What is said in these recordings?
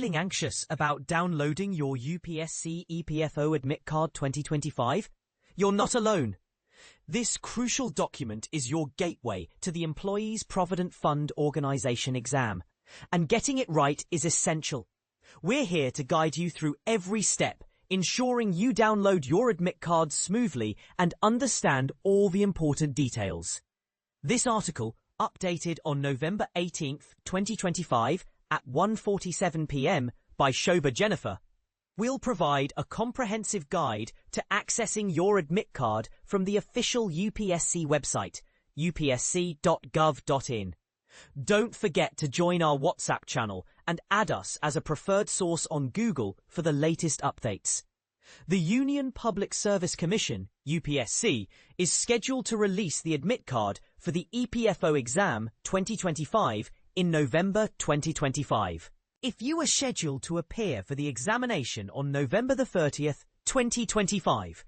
Feeling anxious about downloading your UPSC EPFO Admit Card 2025? You're not alone. This crucial document is your gateway to the Employees Provident Fund Organisation exam, and getting it right is essential. We're here to guide you through every step, ensuring you download your admit card smoothly and understand all the important details. This article, updated on November 18th, 2025 at 1:47 p.m. by Shoba Jennifer, will provide a comprehensive guide to accessing your admit card from the official UPSC website, upsc.gov.in. Don't forget to join our WhatsApp channel and add us as a preferred source on Google for the latest updates. The Union Public Service Commission, UPSC, is scheduled to release the admit card for the EPFO exam 2025 in November 2025. If you are scheduled to appear for the examination on November the 30th, 2025,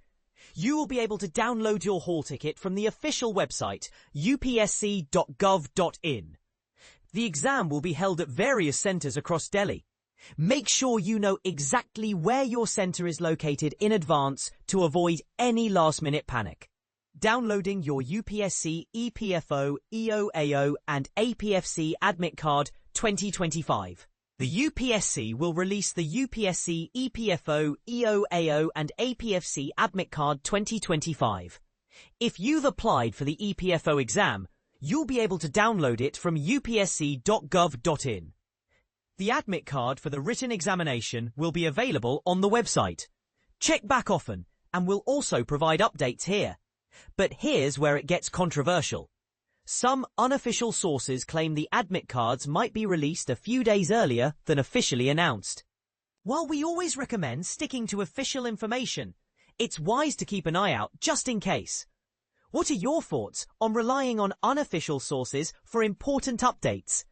you will be able to download your hall ticket from the official website, upsc.gov.in. The exam will be held at various centres across Delhi. Make sure you know exactly where your centre is located in advance to avoid any last-minute panic. Downloading your UPSC EPFO, EOAO and APFC Admit Card 2025. The UPSC will release the UPSC EPFO, EOAO and APFC Admit Card 2025. If you've applied for the EPFO exam, you'll be able to download it from upsc.gov.in. The admit card for the written examination will be available on the website. Check back often, and we'll also provide updates here. But here's where it gets controversial. Some unofficial sources claim the admit cards might be released a few days earlier than officially announced. While we always recommend sticking to official information, it's wise to keep an eye out just in case. What are your thoughts on relying on unofficial sources for important updates?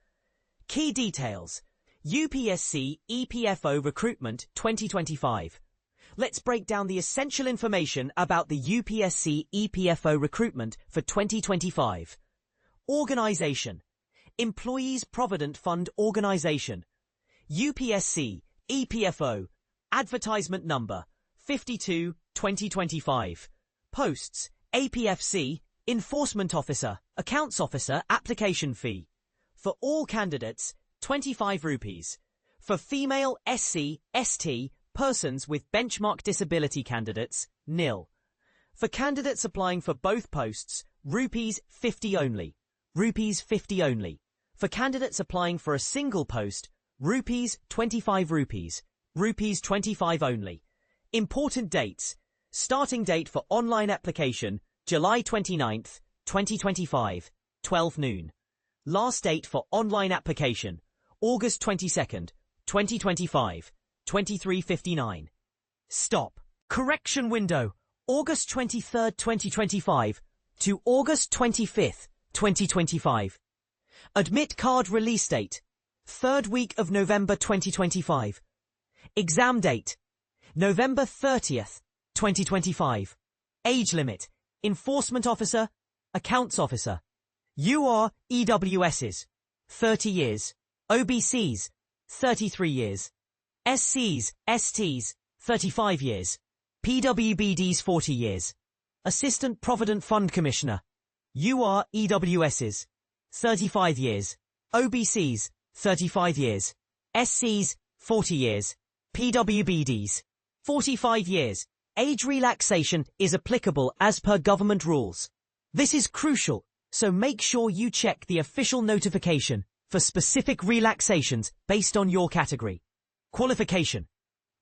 Key details. UPSC EPFO Recruitment 2025. Let's break down the essential information about the UPSC EPFO recruitment for 2025. Organisation. Employees Provident Fund Organisation. UPSC EPFO. Advertisement number 52 2025. Posts. APFC. Enforcement Officer. Accounts Officer. Application fee. For all candidates, 25 rupees. For female SC, ST, persons with benchmark disability candidates, nil. For candidates applying for both posts, rupees 50 only. Rupees 50 only. For candidates applying for a single post, rupees 25 rupees. Rupees 25 only. Important dates. Starting date for online application, July 29th, 2025, 12 noon. Last date for online application, August 22nd, 2025, 23:59. Stop. Correction window, August 23rd, 2025 to August 25th, 2025. Admit card release date, 3rd week of November 2025. Exam date, November 30th, 2025. Age limit, Enforcement Officer, Accounts Officer. UR EWSs, 30 years. OBCs, 33 years. SCs, STs, 35 years. PWBDs, 40 years. Assistant Provident Fund Commissioner. UR EWSs, 35 years. OBCs, 35 years. SCs, 40 years. PWBDs, 45 years. Age relaxation is applicable as per government rules. This is crucial, so make sure you check the official notification for specific relaxations based on your category. Qualification.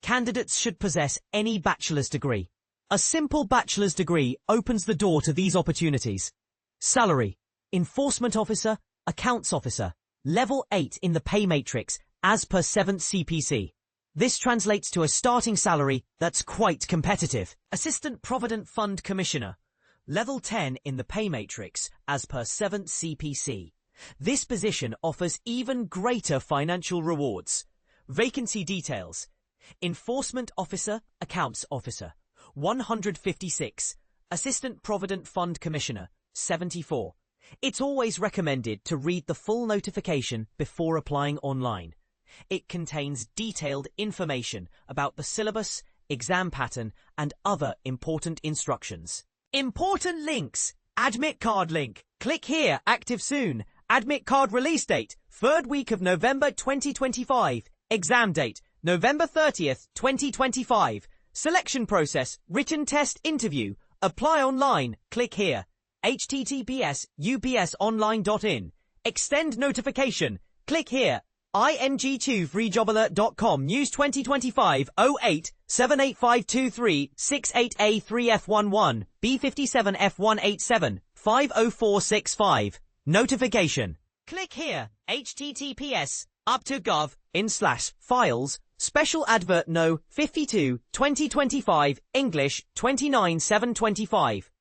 Candidates should possess any bachelor's degree. A simple bachelor's degree opens the door to these opportunities. Salary. Enforcement Officer, Accounts Officer. Level 8 in the pay matrix as per 7th CPC. This translates to a starting salary that's quite competitive. Assistant Provident Fund Commissioner. Level 10 in the pay matrix as per 7th CPC. This position offers even greater financial rewards. Vacancy details. Enforcement Officer, Accounts Officer, 156. Assistant Provident Fund Commissioner, 74. It's always recommended to read the full notification before applying online. It contains detailed information about the syllabus, exam pattern, and other important instructions. Important links. Admit card link. Click here. Active soon. Admit card release date. 3rd week of November 2025. Exam date. November 30th, 2025. Selection process. Written test interview. Apply online. Click here. https upsonline.in. Extend notification. Click here. ing2 freejobalert.com News 2025 08 78523 68A3F11 B57F187 50465. Notification. Click here. https up2gov/files special advert no 52 2025 English 29 725.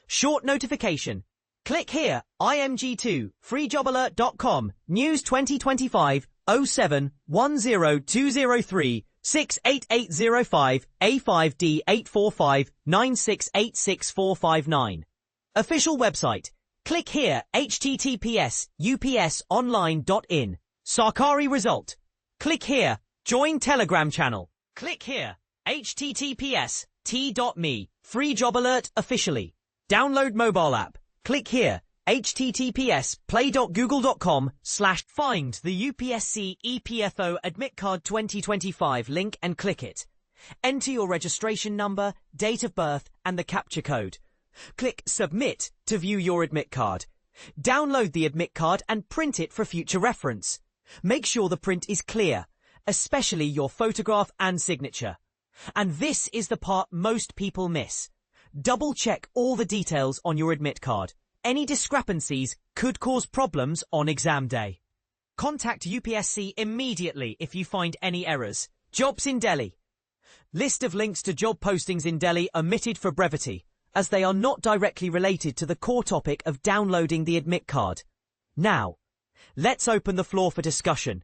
Short notification. Click here. img2 freejobalert.com News 2025 07 10203 68805 A5D845 9686459. Official website. Click here. https upsonline.in. Sarkari result. Click here. Join Telegram channel. Click here. https t.me. Free Job Alert officially. Download mobile app. Click here. https play.google.com/find the UPSC EPFO Admit Card 2025 link and click it. Enter your registration number, date of birth, and the captcha code. Click Submit to view your admit card. Download the admit card and print it for future reference. Make sure the print is clear, especially your photograph and signature. And this is the part most people miss. Double check all the details on your admit card. Any discrepancies could cause problems on exam day. Contact UPSC immediately if you find any errors. Jobs in Delhi. List of links to job postings in Delhi omitted for brevity, as they are not directly related to the core topic of downloading the admit card. Now, let's open the floor for discussion.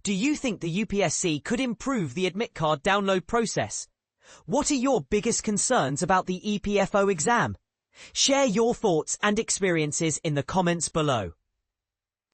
Do you think the UPSC could improve the admit card download process? What are your biggest concerns about the EPFO exam? Share your thoughts and experiences in the comments below.